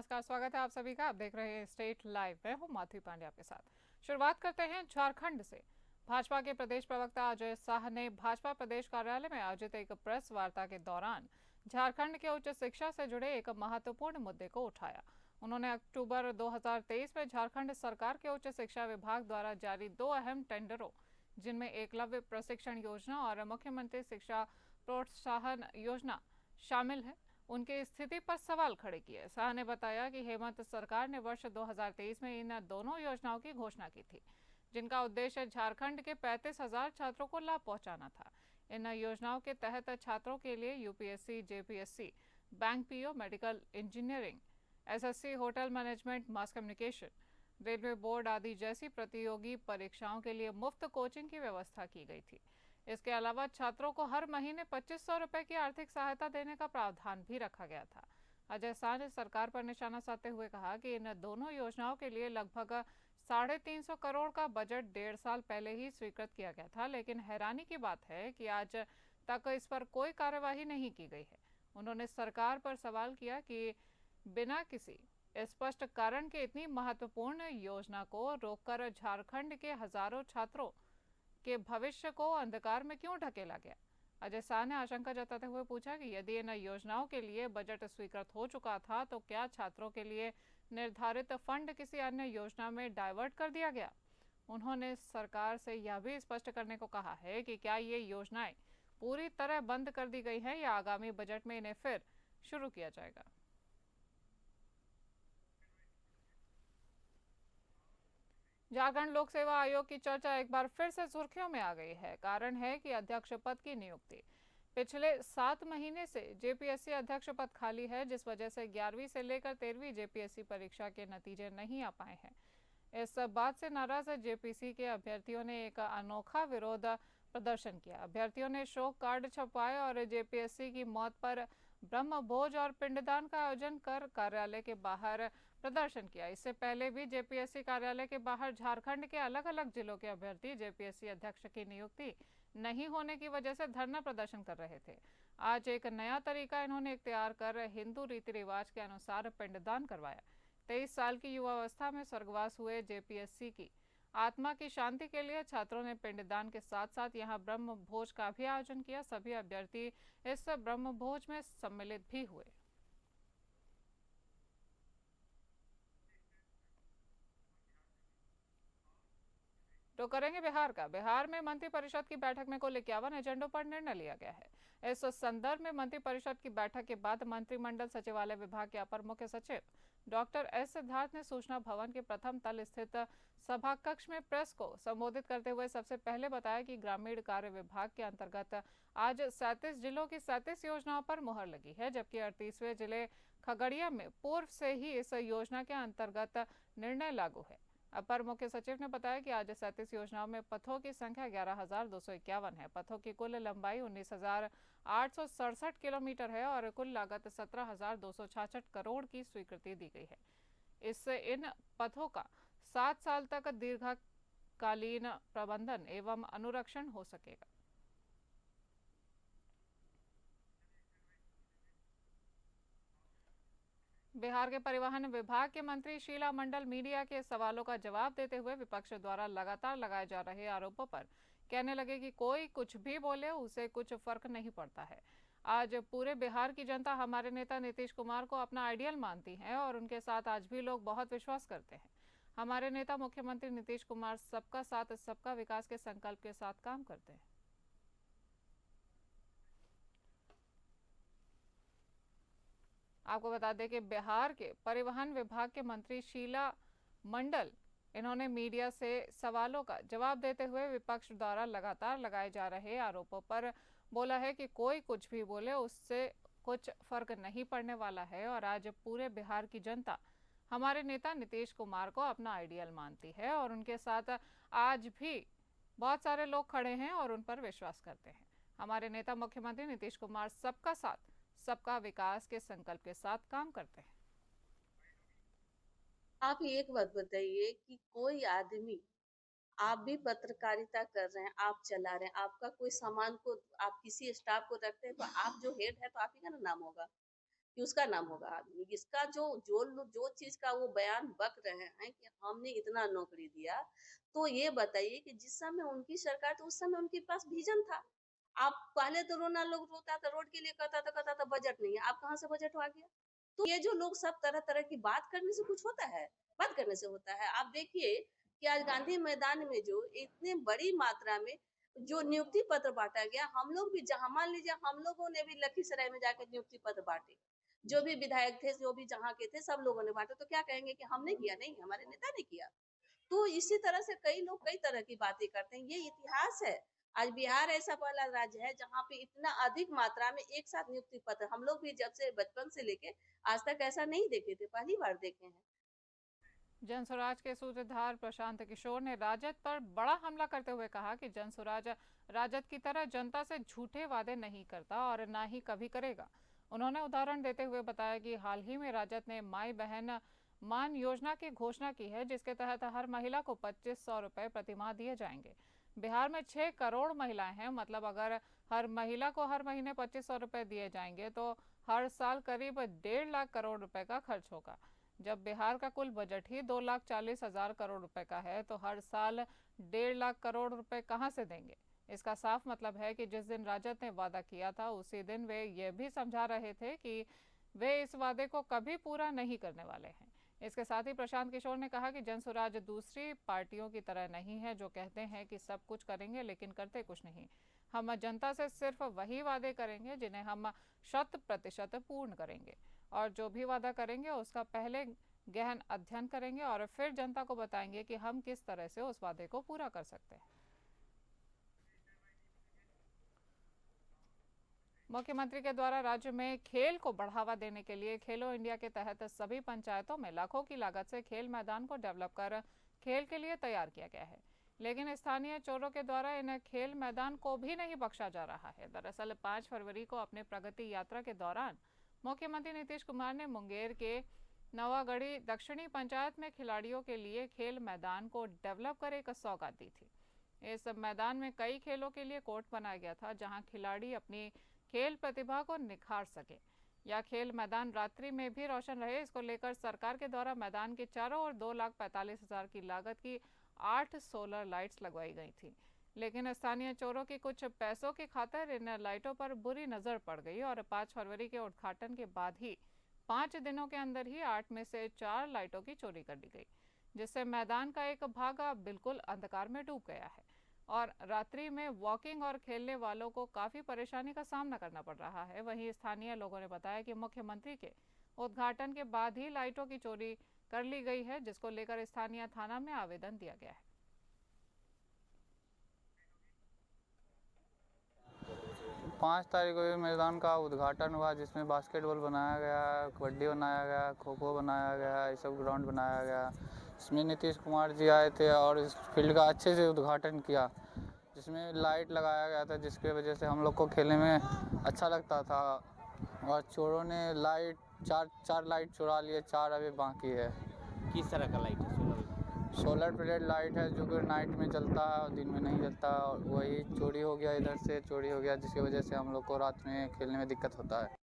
नमस्कार, स्वागत है आप सभी का। आप देख रहे हैं स्टेट लाइव। मैं हूं माधवी पांडे आपके साथ। शुरुआत करते हैं झारखंड से। भाजपा के प्रदेश प्रवक्ता अजय शाह ने भाजपा प्रदेश कार्यालय में आयोजित एक प्रेस वार्ता के दौरान झारखंड के उच्च शिक्षा से जुड़े एक महत्वपूर्ण मुद्दे को उठाया। उन्होंने अक्टूबर 2023 में झारखंड सरकार के उच्च शिक्षा विभाग द्वारा जारी दो अहम टेंडरों, जिनमें एकलव्य प्रशिक्षण योजना और मुख्यमंत्री शिक्षा प्रोत्साहन योजना शामिल है, उनकी स्थिति पर सवाल खड़े किए। शाह ने बताया कि हेमंत सरकार ने वर्ष 2023 में इन दोनों योजनाओं की घोषणा की थी, जिनका उद्देश्य झारखंड के 35,000 छात्रों को लाभ पहुंचाना था। इन योजनाओं के तहत छात्रों के लिए UPSC, JPSC, bank PO, medical engineering, SSC, hotel management, mass communication, railway board आदि जैसी प्रतियोगी परीक्षाओं के लिए मुफ्त कोचिंग की व्यवस्था की गई थी। इसके अलावा छात्रों को हर महीने 2500 रुपए की आर्थिक सहायता देने का प्रावधान भी रखा गया था। अजय शाह ने सरकार पर निशाना साधते हुए कहा कि इन दोनों योजनाओं के लिए लगभग 350 करोड़ का बजट 1.5 साल पहले ही स्वीकृत किया गया था, लेकिन हैरानी की बात है कि आज तक इस पर कोई कार्यवाही नहीं की गई है। उन्होंने सरकार पर सवाल किया कि बिना किसी स्पष्ट कारण के इतनी महत्वपूर्ण योजना को रोककर झारखंड के हजारों छात्रों के भविष्य को अंधकार में क्यों ढकेला गया। अजय शाह ने आशंका जताते हुए पूछा कि यदि इन योजनाओं के लिए बजट स्वीकृत हो चुका था तो क्या छात्रों के लिए निर्धारित फंड किसी अन्य योजना में डाइवर्ट कर दिया गया। उन्होंने सरकार से यह भी स्पष्ट करने को कहा है कि क्या ये योजनाएं पूरी तरह बंद कर दी गई हैं या आगामी बजट में इन्हें फिर शुरू किया जाएगा। झारखंड लोक सेवा आयोग की चर्चा एक बार फिर से सुर्खियों में आ गई है। कारण है कि अध्यक्ष पद की नियुक्ति। पिछले 7 महीने से जेपीएससी अध्यक्ष पद खाली है, जिस वजह से 11वीं से लेकर 13वीं जेपीएससी परीक्षा के नतीजे नहीं आ पाए हैं। इस बात से नाराज जेपीसी के अभ्यर्थियों ने एक अनोखा विरोध प्रदर्शन किया। अभ्यर्थियों ने शोक कार्ड छपवाए और जेपीएससी की मौत पर ब्रह्म भोज और पिंडदान का आयोजन कर कार्यालय के बाहर प्रदर्शन किया। इससे पहले भी जेपीएससी कार्यालय के बाहर झारखंड के अलग अलग जिलों के अभ्यर्थी जेपीएससी अध्यक्ष की नियुक्ति नहीं होने की वजह से धरना प्रदर्शन कर रहे थे। आज एक नया तरीका इन्होंने इख्तियार कर हिंदू रीति रिवाज के अनुसार पिंडदान करवाया। 23 साल की युवावस्था में स्वर्गवास हुए जेपीएससी की आत्मा की शांति के लिए छात्रों ने पिंडदान के साथ साथ यहां ब्रह्म भोज का भी आयोजन किया। सभी अभ्यर्थी इस ब्रह्म भोज में सम्मिलित भी हुए। तो करेंगे बिहार का। बिहार में मंत्रिपरिषद की बैठक में कुल 51 एजेंडों पर निर्णय लिया गया है। इस संदर्भ में मंत्रिपरिषद की बैठक के बाद मंत्रिमंडल सचिवालय विभाग के अपर मुख्य सचिव डॉक्टर एस सिद्धार्थ ने सूचना भवन के प्रथम तल स्थित सभा कक्ष में प्रेस को संबोधित करते हुए सबसे पहले बताया कि ग्रामीण कार्य विभाग के अंतर्गत आज 37 जिलों की 37 योजनाओं पर मुहर लगी है, जबकि 38वें जिले खगड़िया में पूर्व से ही इस योजना के अंतर्गत निर्णय लागू है। अपर मुख्य सचिव ने बताया कि आज 37 योजनाओं में पथों की संख्या 11,251 है। पथों की कुल लंबाई 19,867 किलोमीटर है और कुल लागत 17,266 करोड़ की स्वीकृति दी गई है। इससे इन पथों का 7 साल तक दीर्घकालीन प्रबंधन एवं अनुरक्षण हो सकेगा। बिहार के परिवहन विभाग के मंत्री शीला मंडल मीडिया के सवालों का जवाब देते हुए विपक्ष द्वारा लगातार लगाए जा रहे आरोपों पर कहने लगे कि कोई कुछ भी बोले उसे कुछ फर्क नहीं पड़ता है। आज पूरे बिहार की जनता हमारे नेता नीतीश कुमार को अपना आइडियल मानती है और उनके साथ आज भी लोग बहुत विश्वास करते हैं। हमारे नेता मुख्यमंत्री नीतीश कुमार सबका साथ सबका विकास के संकल्प के साथ काम करते हैं। आपको बता दें कि बिहार के परिवहन विभाग के मंत्री शीला मंडल इन्होंने मीडिया से सवालों का जवाब देते हुए विपक्ष द्वारा लगातार लगाए जा रहे आरोपों पर बोला है कि कोई कुछ भी बोले उससे कुछ फर्क नहीं पड़ने वाला है और आज पूरे बिहार की जनता हमारे नेता नीतीश कुमार को अपना आइडियल मानती है और उनके साथ आज भी बहुत सारे लोग खड़े हैं और उन पर विश्वास करते हैं। हमारे नेता मुख्यमंत्री नीतीश कुमार सबका साथ सबका विकास के संकल्प के साथ काम करते हैं। आप एक बात बताइए कि कोई आदमी, आप भी पत्रकारिता कर रहे हैं, आप चला रहे हैं, आपका कोई सामान को आप किसी स्टाफ को रखते हैं तो आप जो हेड है तो आप ही का ना नाम होगा। कि उसका नाम होगा आदमी। इसका जो चीज़ का वो बयान बक रहे हैं कि हमने इतना नौकरी दिया, तो ये बताइए कि जिस समय उनकी सरकार थी, उस समय उनके पास विज़न था। आप पहले तो लोग रोता था, रोड के लिए कहता था बजट नहीं है, अब कहाँ से बजट आ गया? तो ये जो लोग सब तरह-तरह की बात करने से कुछ होता है? बात करने से होता है। आप देखिए कि आज गांधी मैदान में जो इतने बड़ी मात्रा में जो नियुक्ति पत्र बाँटा गया, हम लोग भी जहाँ मान लीजिए हम लोगों ने भी लखीसराय में जाकर नियुक्ति पत्र बाँटे। जो भी विधायक थे, जो भी जहाँ के थे, सब लोगों ने बाँटे, तो क्या कहेंगे कि हमने किया? नहीं, हमारे नेता ने किया। तो इसी तरह से कई लोग कई तरह की बातें करते हैं, ये इतिहास है। आज बिहार ऐसा पहला राज्य है जहाँ पे इतना अधिक मात्रा में एक साथ नियुक्ति पत्र हम लोग भी जब से बचपन से लेके आज तक ऐसा नहीं देखे थे, पहली बार देखे हैं। जनसुराज के सूत्रधार प्रशांत किशोर ने राजद पर बड़ा हमला करते हुए कहा कि जनसुराज राजद की तरह जनता से झूठे वादे नहीं करता और ना ही कभी करेगा। उन्होंने उदाहरण देते हुए बताया कि हाल ही में राजद ने माई बहन मान योजना की घोषणा की है, जिसके तहत हर महिला को 2500 रुपए प्रतिमाह दिए जाएंगे। बिहार में 6 करोड़ महिलाएं हैं, मतलब अगर हर महिला को हर महीने 2500 रुपए दिए जाएंगे तो हर साल करीब 1.5 लाख करोड़ रुपए का खर्च होगा। जब बिहार का कुल बजट ही 2,40,000 करोड़ रुपए का है, तो हर साल 1.5 लाख करोड़ रुपए कहां से देंगे? इसका साफ मतलब है कि जिस दिन राजद ने वादा किया था, उसी दिन वे ये भी समझा रहे थे कि वे इस वादे को कभी पूरा नहीं करने वाले हैं। इसके साथ ही प्रशांत किशोर ने कहा कि जनसुराज दूसरी पार्टियों की तरह नहीं है, जो कहते हैं कि सब कुछ करेंगे लेकिन करते कुछ नहीं। हम जनता से सिर्फ वही वादे करेंगे जिन्हें हम 100% पूर्ण करेंगे, और जो भी वादा करेंगे उसका पहले गहन अध्ययन करेंगे और फिर जनता को बताएंगे कि हम किस तरह से उस वादे को पूरा कर सकते हैं। मुख्यमंत्री के द्वारा राज्य में खेल को बढ़ावा देने के लिए खेलो इंडिया के तहत सभी पंचायतों में लाखों की लागत से खेल मैदान को डेवलप कर खेल के लिए तैयार किया गया है, लेकिन स्थानीय चोरों के द्वारा इन खेल मैदान को भी नहीं बख्शा जा रहा है। दरअसल 5 फरवरी को अपने प्रगति यात्रा के दौरान मुख्यमंत्री नीतीश कुमार ने मुंगेर के नवागढ़ी दक्षिणी पंचायत में खिलाड़ियों के लिए खेल मैदान को डेवलप कर एक सौगात दी थी। इस मैदान में कई खेलों के लिए कोर्ट बनाया गया था, जहां खिलाड़ी अपनी खेल प्रतिभा को निखार सके। यह खेल मैदान रात्रि में भी रोशन रहे, इसको लेकर सरकार के द्वारा मैदान के चारों ओर 2,45,000 की लागत की 8 सोलर लाइट्स लगवाई गई थी, लेकिन स्थानीय चोरों की कुछ पैसों की खातिर इन लाइटों पर बुरी नजर पड़ गई और 5 फरवरी के उद्घाटन के बाद ही 5 दिनों के अंदर ही 8 में से 4 लाइटों की चोरी कर ली गई, जिससे मैदान का एक भाग बिल्कुल अंधकार में डूब गया है और रात्रि में वॉकिंग और खेलने वालों को काफी परेशानी का सामना करना पड़ रहा है। वहीं स्थानीय लोगों ने बताया कि मुख्यमंत्री के उद्घाटन के बाद ही लाइटों की चोरी कर ली गई है, जिसको लेकर स्थानीय थाना में आवेदन दिया गया है। 5 तारीख को ये मैदान का उद्घाटन हुआ, जिसमें बास्केटबॉल बनाया गया, कबड्डी बनाया गया, खो खो बनाया गया, ये सब ग्राउंड बनाया गया। इसमें नीतीश कुमार जी आए थे और इस फील्ड का अच्छे से उद्घाटन किया, जिसमें लाइट लगाया गया था, जिसकी वजह से हम लोग को खेलने में अच्छा लगता था। और चोरों ने लाइट चार लाइट चुरा लिए, 4 अभी बाकी है। किस तरह का लाइट है? सोलर प्लेट लाइट है, जो कि नाइट में जलता है और दिन में नहीं जलता। और वही चोरी हो गया, इधर से चोरी हो गया, जिसकी वजह से हम लोग को रात में खेलने में दिक्कत होता है।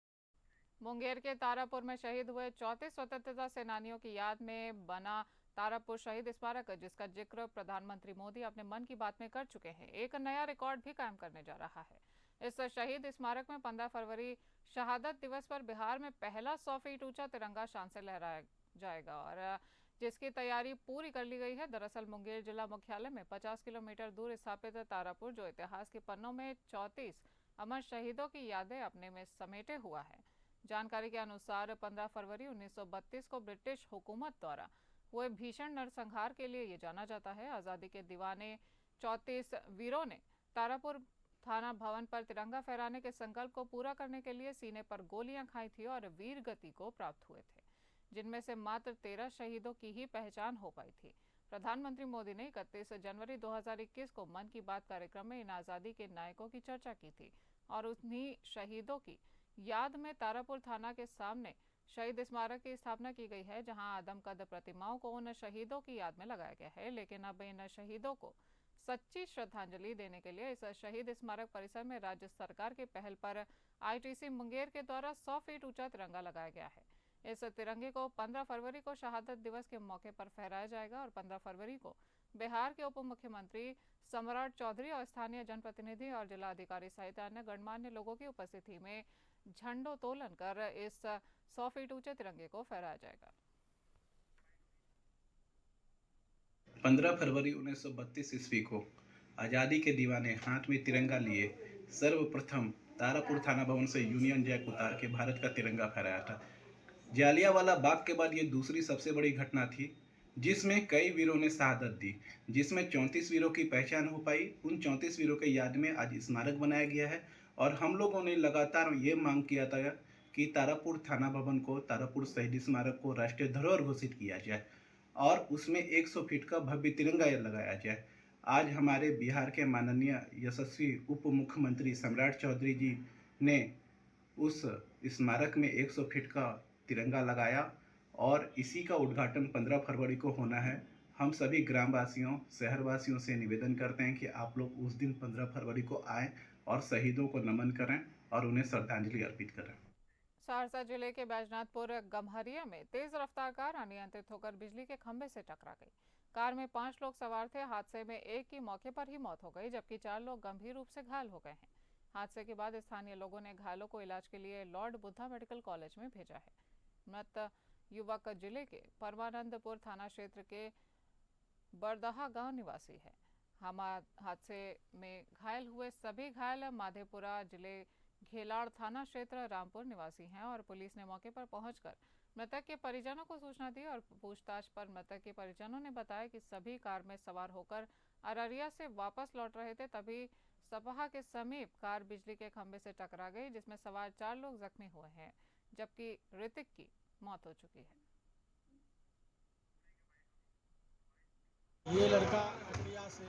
मुंगेर के तारापुर में शहीद हुए 34 स्वतंत्रता सेनानियों की याद में बना तारापुर शहीद स्मारक, जिसका जिक्र प्रधानमंत्री मोदी अपने मन की बात में कर चुके हैं, एक नया रिकॉर्ड भी कायम करने जा रहा है। इस शहीद स्मारक में 15 फरवरी शहादत दिवस पर बिहार में पहला 100 फीट ऊंचा तिरंगा शान से लहराया जाएगा और जिसकी तैयारी पूरी कर ली गई है। दरअसल मुंगेर जिला मुख्यालय में 50 किलोमीटर दूर स्थापित तारापुर, जो इतिहास के पन्नों में 34 अमर शहीदों की यादें अपने में समेटे हुआ है। जानकारी के अनुसार 15 फरवरी 1932 को ब्रिटिश हुकूमत द्वारा हुए भीषण नरसंहार के लिए ये जाना जाता है। आज़ादी के दीवाने 34 वीरों ने तारापुर थाना भवन पर तिरंगा फहराने के संकल्प को पूरा करने के लिए सीने पर गोलियां खाई थी और वीर गति को प्राप्त हुए थे, जिनमें से मात्र 13 शहीदों की ही पहचान हो पाई थी। प्रधानमंत्री मोदी ने 31 जनवरी 2021 को मन की बात कार्यक्रम में इन आज़ादी के नायकों की चर्चा की थी और उन्हीं शहीदों की याद में तारापुर थाना के सामने शहीद स्मारक की स्थापना की गई है, जहां आदमकद प्रतिमाओं को उन शहीदों की याद में लगाया गया है। लेकिन अब इन शहीदों को सच्ची श्रद्धांजलि देने के लिए इस शहीद स्मारक परिसर में राज्य सरकार की पहल पर आईटीसी मुंगेर के द्वारा 100 फीट ऊंचा तिरंगा लगाया गया है। इस तिरंगे को 15 फरवरी को शहादत दिवस के मौके पर फहराया जाएगा और 15 फरवरी को बिहार के उप मुख्यमंत्री सम्राट चौधरी और स्थानीय जनप्रतिनिधि और जिलाधिकारी सहित अन्य गणमान्य लोगों की उपस्थिति में झंडोत्तोलन कर इस 100 फीट ऊंचे तिरंगे को फहराया जाएगा। 15 फरवरी 1932 ईस्वी को आज़ादी के दीवाने हाथ में तिरंगा लिए सर्वप्रथम तारापुर थाना भवन से यूनियन जैक उतार के भारत का तिरंगा फहराया था। जालियांवाला बाग के बाद ये दूसरी सबसे बड़ी घटना थी जिसमें कई वीरों ने शहादत दी, जिसमें 34 वीरों की पहचान हो पाई। उन 34 वीरों के याद में आज स्मारक बनाया गया है और हम लोगों ने लगातार ये मांग किया था कि तारापुर थाना भवन को, तारापुर शहीद स्मारक को राष्ट्रीय धरोहर घोषित किया जाए और उसमें 100 फीट का भव्य तिरंगा लगाया जाए। आज हमारे बिहार के माननीय यशस्वी उप मुख्यमंत्री सम्राट चौधरी जी ने उस स्मारक में 100 फीट का तिरंगा लगाया और इसी का उद्घाटन 15 फरवरी को होना है। हम सभी ग्रामवासियों, शहरवासियों से निवेदन करते हैं कि आप लोग उस दिन 15 फरवरी को आएँ और शहीदों को नमन करें और उन्हें श्रद्धांजलि अर्पित करें। सहरसा जिले के बैजनाथपुर गम्हरिया में तेज रफ्तार कार अनियंत्रित होकर बिजली के खंभे से टकरा गई। कार में 5 लोग सवार थे। हादसे में एक की मौके पर ही मौत हो गई जबकि 4 लोग गंभीर रूप से घायल हो गए हैं। हादसे के बाद स्थानीय लोगों ने घायलों को इलाज के लिए लॉर्ड बुद्धा मेडिकल कॉलेज में भेजा है। मृत युवक जिले के परमानंदपुर थाना क्षेत्र के बरदहा गांव निवासी है। हादसे में घायल हुए सभी घायल माधेपुरा जिले घेलाड़ थाना क्षेत्र रामपुर निवासी हैं और पुलिस ने मौके पर पहुंचकर मृतक के परिजनों को सूचना दी और पूछताछ पर मृतक के परिजनों ने बताया कि सभी कार में सवार होकर अररिया से वापस लौट रहे थे, तभी सपहा के समीप कार बिजली के खंभे से टकरा गई जिसमें सवार 4 लोग जख्मी हुए हैं जबकि ऋतिक की मौत हो चुकी है। ये लड़का अररिया से,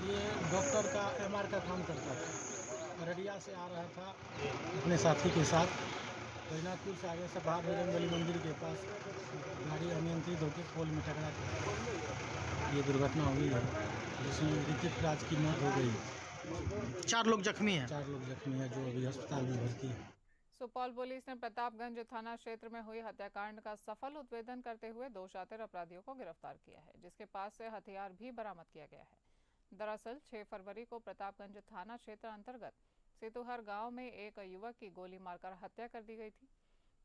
ये डॉक्टर का एमआर का काम करता था। अररिया से आ रहा था अपने साथी के साथ। बैजनाथपुर से आगे सपहा बजरंगबली मंदिर के पास गाड़ी अनियंत्रित होकर पोल में टकरा के ये दुर्घटना हुई है जिसमें ऋतिक राज की मौत हो गई। 4 लोग जख्मी हैं। 4 लोग जख्मी हैं जो अभी अस्पताल में भर्ती है। सुपौल पुलिस ने प्रतापगंज थाना क्षेत्र में हुई हत्याकांड का सफल उद्भेदन करते हुए 2 शातिर अपराधियों को गिरफ्तार किया है जिसके पास से हथियार भी बरामद किया गया है। दरअसल 6 फरवरी को प्रतापगंज थाना क्षेत्र अंतर्गत सेतुहर गांव में एक युवक की गोली मारकर हत्या कर दी गई थी।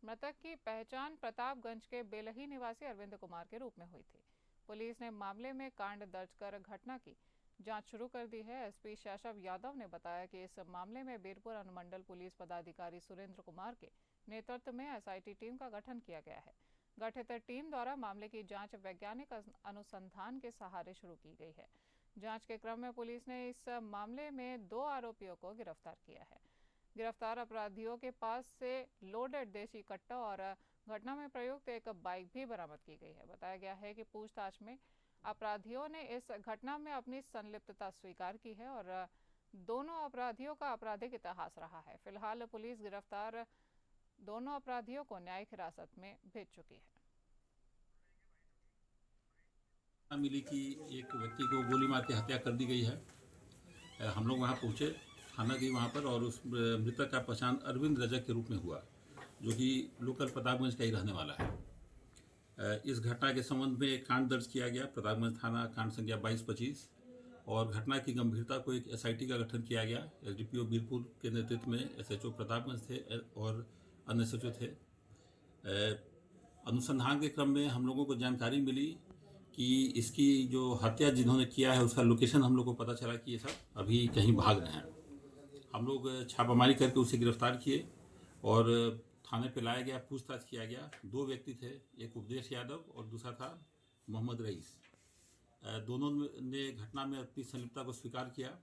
मृतक की पहचान प्रतापगंज के बेलही निवासी अरविंद कुमार के रूप में हुई थी। पुलिस ने मामले में कांड दर्ज कर घटना की जांच शुरू कर दी है। एसपी शैशव यादव ने बताया कि इस मामले में बीरपुर अनुमंडल पुलिस पदाधिकारी सुरेंद्र कुमार के नेतृत्व में एसआईटी टीम का गठन किया गया है। गठित टीम द्वारा मामले की जांच वैज्ञानिक अनुसंधान के सहारे शुरू की गई है। जांच के क्रम में पुलिस ने इस मामले में 2 आरोपियों को गिरफ्तार किया है। गिरफ्तार अपराधियों के पास से लोडेड देशी कट्टा और घटना में प्रयुक्त एक बाइक भी बरामद की गई है। बताया गया है कि पूछताछ में अपराधियों ने इस घटना में अपनी संलिप्तता स्वीकार की है और दोनों अपराधियों का आपराधिक इतिहास रहा है। फिलहाल पुलिस गिरफ्तार दोनों अपराधियों को न्यायिक हिरासत में भेज चुकी है। मिली कि एक व्यक्ति को गोली मार के हत्या कर दी गई है। हम लोग वहाँ पहुँचे, थाना गई वहाँ पर, और उस मृतक का पहचान अरविंद रजक के रूप में हुआ जो कि लोकल प्रतापगंज का ही रहने वाला है। इस घटना के संबंध में कांड दर्ज किया गया प्रतापगंज थाना कांड संख्या 2225 और घटना की गंभीरता को एक एसआईटी का गठन किया गया। एसडीपीओ बीरपुर के नेतृत्व में एसएचओ प्रतापगंज थे और अन्य एसएचओ थे। अनुसंधान के क्रम में हम लोगों को जानकारी मिली कि इसकी जो हत्या जिन्होंने किया है उसका लोकेशन हम लोग को पता चला कि ये सब अभी कहीं भाग रहे हैं। हम लोग छापामारी करके उसे गिरफ्तार किए और थाने पे लाया गया, पूछताछ किया गया। 2 व्यक्ति थे, एक उपदेश यादव और दूसरा था मोहम्मद रईस। दोनों ने घटना में अपनी संलिप्तता को स्वीकार किया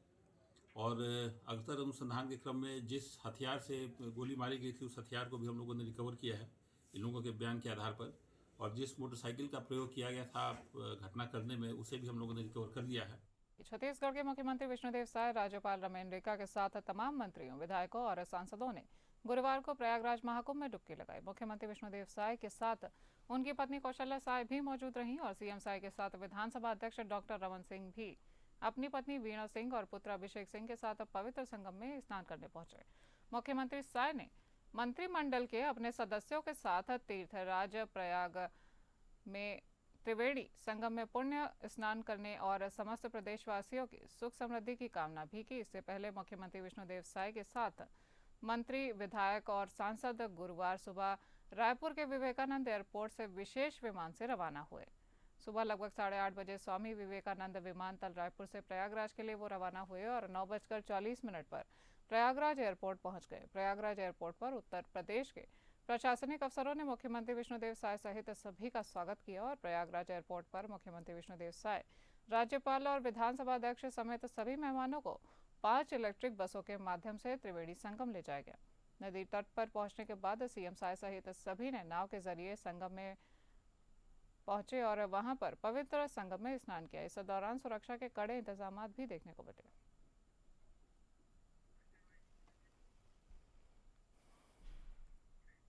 और अगतर अनुसंधान के क्रम में जिस हथियार से गोली मारी गई थी उस हथियार को भी हम लोगों ने रिकवर किया है इन लोगों के बयान के आधार पर, और जिस मोटरसाइकिल का प्रयोग किया गया था घटना करने में उसे भी हम लोगों ने रिकवर कर लिया है। छत्तीसगढ़ के मुख्यमंत्री विष्णुदेव साय, राज्यपाल रमेन रेखा के साथ तमाम मंत्रियों, विधायकों और सांसदों ने गुरुवार को प्रयागराज महाकुंभ में डुबकी लगाई। मुख्यमंत्री विष्णुदेव साय के साथ उनकी पत्नी कौशल्या साय भी मौजूद रहीं और सीएम साय के साथ विधानसभा अध्यक्ष डॉक्टर रमन सिंह भी अपनी पत्नी वीणा सिंह और पुत्र अभिषेक सिंह के साथ पवित्र संगम में स्नान करने पहुंचे। मुख्यमंत्री साय ने मंत्रिमंडल के अपने सदस्यों के साथ तीर्थराज प्रयाग में त्रिवेणी संगम में पुण्य स्नान करने और समस्त प्रदेशवासियों की सुख समृद्धि की कामना भी की। इससे पहले मुख्यमंत्री विष्णुदेव साय के साथ मंत्री, विधायक और सांसद गुरुवार सुबह रायपुर के विवेकानंद एयरपोर्ट से विशेष विमान से रवाना हुए। सुबह लगभग 8:30 बजे स्वामी विवेकानंद विमानतल रायपुर से प्रयागराज के लिए वो रवाना हुए और 9:40 पर प्रयागराज एयरपोर्ट पहुंच गए। प्रयागराज एयरपोर्ट पर उत्तर प्रदेश के प्रशासनिक अफसरों ने मुख्यमंत्री विष्णुदेव साय सहित सभी का स्वागत किया और प्रयागराज एयरपोर्ट पर मुख्यमंत्री विष्णुदेव साय, राज्यपाल और विधानसभा अध्यक्ष समेत सभी मेहमानों को 5 इलेक्ट्रिक बसों के माध्यम से त्रिवेणी संगम ले जाया गया। नदी तट पर पहुंचने के बाद सीएम साय सहित सभी ने नाव के जरिए संगम में पहुंचे और वहां पर पवित्र संगम में स्नान किया। इस दौरान सुरक्षा के कड़े इंतजाम भी देखने को मिले।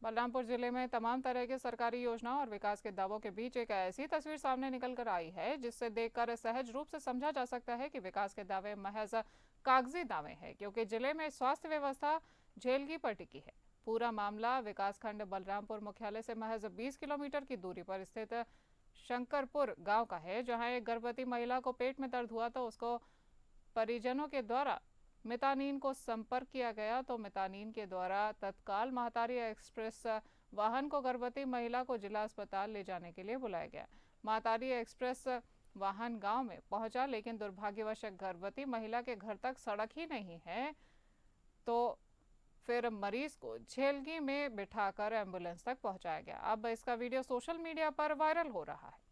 बलरामपुर जिले में तमाम तरह के सरकारी योजनाओं और विकास के दावों के बीच एक ऐसी तस्वीर सामने निकल कर आई है जिससे देखकर सहज रूप से समझा जा सकता है कि विकास के दावे महज कागजी दावे हैं, क्योंकि जिले में स्वास्थ्य व्यवस्था झेलगी पर टिकी है। पूरा मामला विकासखंड बलरामपुर मुख्यालय से महज 20 किलोमीटर की दूरी पर स्थित शंकरपुर गांव का है, जहां एक गर्भवती महिला को पेट में दर्द हुआ तो उसको परिजनों के द्वारा मितानिन को संपर्क किया गया तो मितानिन के द्वारा तत्काल महतारी एक्सप्रेस वाहन को गर्भवती महिला को जिला अस्पताल ले जाने के लिए बुलाया गया। महतारी एक्सप्रेस वाहन गांव में पहुंचा, लेकिन दुर्भाग्यवश गर्भवती महिला के घर तक सड़क ही नहीं है, तो फिर मरीज को झेलगी में बिठाकर एम्बुलेंस तक पहुंचाया गया। अब इसका वीडियो सोशल मीडिया पर वायरल हो रहा है।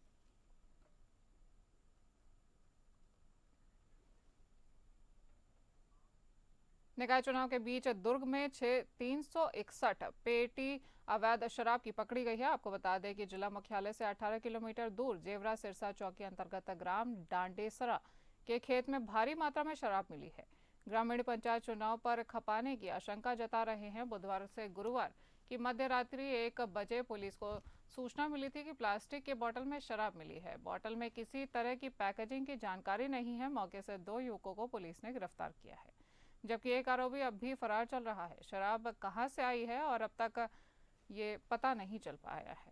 निकाय चुनाव के बीच दुर्ग में 361 पेटी अवैध शराब की पकड़ी गई है। आपको बता दें कि जिला मुख्यालय से 18 किलोमीटर दूर जेवरा सिरसा चौकी अंतर्गत ग्राम डांडेसरा के खेत में भारी मात्रा में शराब मिली है। ग्रामीण पंचायत चुनाव पर खपाने की आशंका जता रहे हैं। बुधवार से गुरुवार की मध्य रात्रि 1 बजे पुलिस को सूचना मिली थी कि प्लास्टिक के बोतल में शराब मिली है। बोतल में किसी तरह की पैकेजिंग की जानकारी नहीं है। मौके से 2 युवकों को पुलिस ने गिरफ्तार किया है, जबकि एक आरोपी अब भी फरार चल रहा है। शराब कहां से आई है और अब तक ये पता नहीं चल पाया है।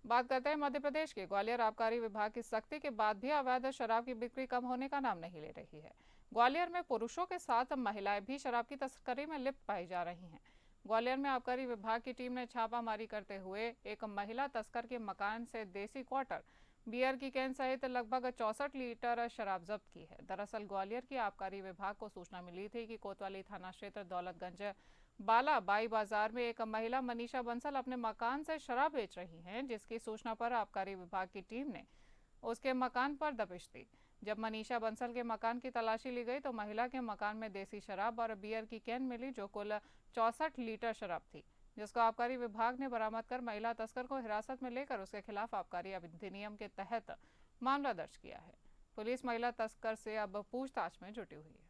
बात करते हैं मध्य प्रदेश के। ग्वालियर आबकारी विभाग की सख्ती के बाद भी अवैध शराब की बिक्री कम होने का नाम नहीं ले रही है। ग्वालियर में पुरुषों के साथ महिलाएं भी शराब की तस्करी में लिप्त पाई जा रही हैं। ग्वालियर में आबकारी विभाग की टीम ने छापामारी करते हुए एक महिला तस्कर के मकान से देसी क्वार्टर, बियर की कैन सहित लगभग 64 लीटर शराब जब्त की है। दरअसल ग्वालियर की आबकारी विभाग को सूचना मिली थी कि कोतवाली थाना क्षेत्र दौलतगंज बाला बाई बाजार में एक महिला मनीषा बंसल अपने मकान से शराब बेच रही हैं, जिसकी सूचना पर आबकारी विभाग की टीम ने उसके मकान पर दबिश दी। जब मनीषा बंसल के मकान की तलाशी ली गई तो महिला के मकान में देसी शराब और बियर की कैन मिली, जो कुल 64 लीटर शराब थी, जिसको आबकारी विभाग ने बरामद कर महिला तस्कर को हिरासत में लेकर उसके खिलाफ आबकारी अधिनियम के तहत मामला दर्ज किया है। पुलिस महिला तस्कर से अब पूछताछ में जुटी हुई है।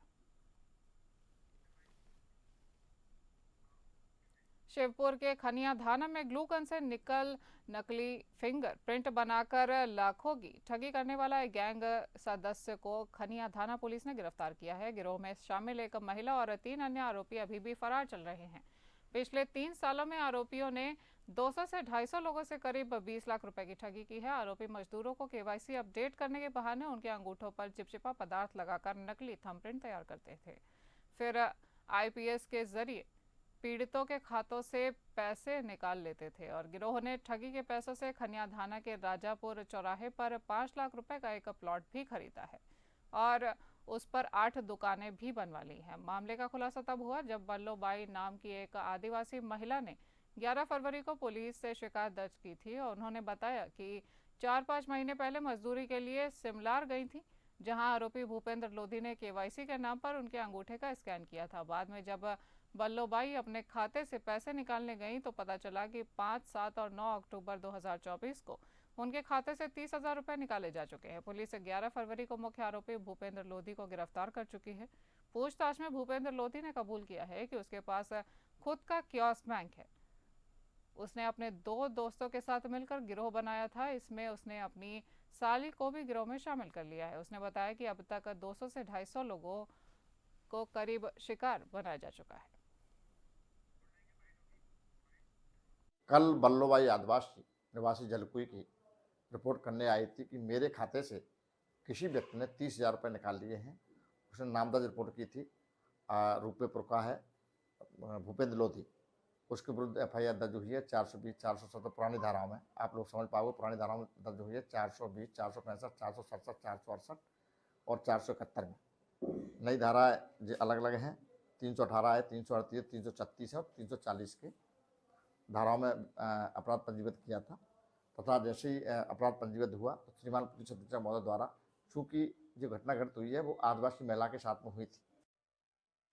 शिवपुर के खनिया थाना में ग्लूकन से नकली फिंगर प्रिंट बनाकर लाखों की ठगी करने वाला एक गैंग सदस्य को खनिया थाना पुलिस ने गिरफ्तार किया है। गिरोह में शामिल एक महिला और 3 अन्य आरोपी अभी भी फरार चल रहे हैं। पिछले 3 सालों में आरोपियों ने 200 से 250 लोगों से करीब 20 लाख रुपए की ठगी की है। आरोपी मजदूरों को केवाईसी अपडेट करने के बहाने उनके अंगूठों पर चिपचिपा पदार्थ लगाकर नकली थंबप्रिंट तैयार करते थे, फिर आईपीएस के जरिए पीड़ितों के खातों से पैसे निकाल लेते थे और गिरोह ने ठगी के पैसों से खनिया थाना के राजापुर चौराहे पर 5 लाख रुपए का एक प्लॉट भी खरीदा है और उस पर 8 दुकानें भी बनवा ली हैं। मामले का खुलासा तब हुआ जब बल्लोबाई नाम की एक आदिवासी महिला ने 11 फरवरी को पुलिस से शिकायत दर्ज की थी और उन्होंने बताया कि 4-5 महीने पहले मजदूरी के लिए सिमलार गई थी, जहां आरोपी भूपेंद्र लोधी ने केवाईसी के नाम पर उनके अंगूठे का स्कैन किया था। बाद में जब बल्लोबाई अपने खाते से पैसे निकालने गई तो पता चला कि 5, 7 और 9 अक्टूबर 2024 को उनके खाते से 30,000 रुपए निकाले जा चुके हैं। पुलिस 11 फरवरी को मुख्य आरोपी भूपेंद्र लोधी को गिरफ्तार कर चुकी है। पूछताछ में भूपेंद्र लोधी ने कबूल किया है कि उसके पास खुद का कियोस्क बैंक है। उसने अपने 2 दोस्तों के साथ मिलकर गिरोह बनाया था। इसमें उसने अपनी साली को भी गिरोह में शामिल कर लिया है। उसने बताया कि अब तक 200 से 250 लोगों को करीब शिकार बनाया जा चुका है। कल बल्लोबाई आदिवासी निवासी जलकुई की रिपोर्ट करने आई थी कि मेरे खाते से किसी व्यक्ति ने 30,000 रुपये निकाल लिए हैं। उसने नामदर्ज रिपोर्ट की थी, रूपेपुर का है, भूपेंद्र लोधी। उसके विरुद्ध FIR दर्ज हुई है 420, 470 पुरानी धाराओं में। आप लोग समझ पाओगे, पुरानी धाराओं में दर्ज हुई है 420, 465, 467, 468 और 471 में। नई धाराएं जो अलग अलग हैं, 318 है, 338, 336 है और 340 के धाराओं में अपराध पंजीबद्ध किया था। तथा जैसे ही अपराध पंजीबद्ध हुआ तो श्रीमान पुलिस अधीक्षक महोदय द्वारा, चूँकि जो घटना घटित हुई है वो आदिवासी महिला के साथ में हुई थी।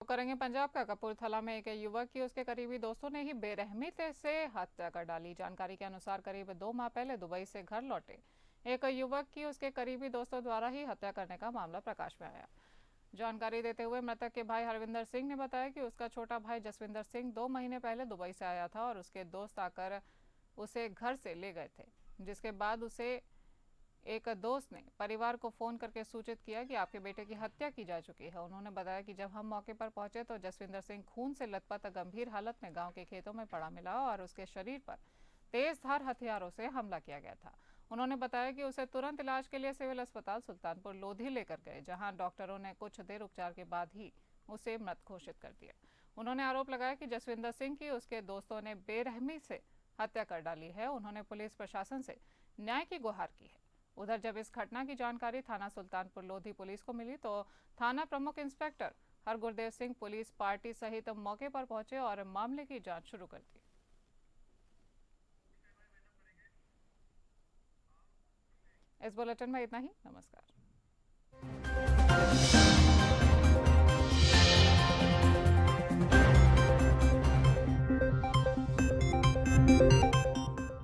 करेंगे पंजाब का कपूरथला में एक युवक की उसके करीबी दोस्तों ने ही बेरहमी से हत्या कर डाली। जानकारी के अनुसार करीब 2 माह पहले दुबई से घर लौटे एक युवक की उसके करीबी दोस्तों द्वारा ही हत्या करने का मामला प्रकाश में आया। जानकारी देते हुए मृतक के भाई हरविंदर सिंह ने बताया कि उसका छोटा भाई जसविंदर सिंह 2 महीने पहले दुबई से आया था और उसके दोस्त आकर उसे घर से ले गए थे, जिसके बाद उसे एक दोस्त ने परिवार को फोन करके सूचित किया कि आपके बेटे की हत्या की जा चुकी है। उन्होंने बताया कि जब हम मौके पर पहुंचे तो जसविंदर सिंह खून से लथपथ गंभीर हालत में गांव के खेतों में पड़ा मिला और उसके शरीर पर तेज धार हथियारों से हमला किया गया था। उन्होंने बताया कि उसे तुरंत इलाज के लिए सिविल अस्पताल सुल्तानपुर लोधी लेकर गए, जहां डॉक्टरों ने कुछ देर उपचार के बाद ही उसे मृत घोषित कर दिया। उन्होंने आरोप लगाया कि जसविंदर सिंह की उसके दोस्तों ने बेरहमी से हत्या कर डाली है। उन्होंने पुलिस प्रशासन से न्याय की गुहार की है। उधर जब इस घटना की जानकारी थाना सुल्तानपुर लोधी पुलिस को मिली तो थाना प्रमुख इंस्पेक्टर हरगुरदेव सिंह पुलिस पार्टी सहित मौके पर पहुंचे और मामले की जांच शुरू कर दी। इस बुलेटिन में इतना ही। नमस्कार।